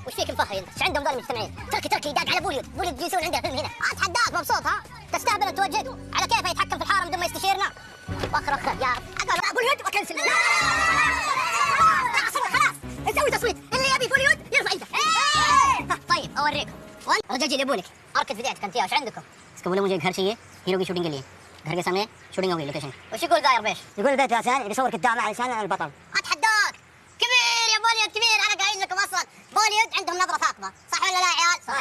وش فيك مفهي انت؟ ايش عندهم ذول المجتمعين؟ تركي داق على بوليود بيسوون عندنا فيلم هنا. اتحداك مبسوط ها؟ تستهبل انت وجهته على كيفه يتحكم في الحاره بدون ما يستشيرنا. وخ يا بوليود وكنسل. خلاص نسوي تصويت، اللي يبي بوليود يرفع يده. طيب اوريكم رجاجيل يبونك اركد فيديوهاتك انت. وش عندكم؟ سكبوا موجة هرشيه هيروغي شوتينج لي هرقة سامية شوتينج اوي لوكيشن. وش يقول داير بيش؟ يقول البيت عشان بيصور قدام علشان البطل. اتحداك كبير يا بوليود كبير. انا قايل لكم اصلا بوليود عندهم نظره ثاقبه، صح ولا لا يا عيال؟ صح.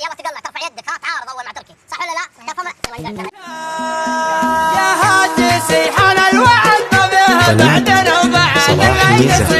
يلا تقلع ترفع يدك ها، تعارض اول مع تركي، صح ولا لا؟ تفهم. يا هادي سيحان الوعد ما بها بعدنا وبعد.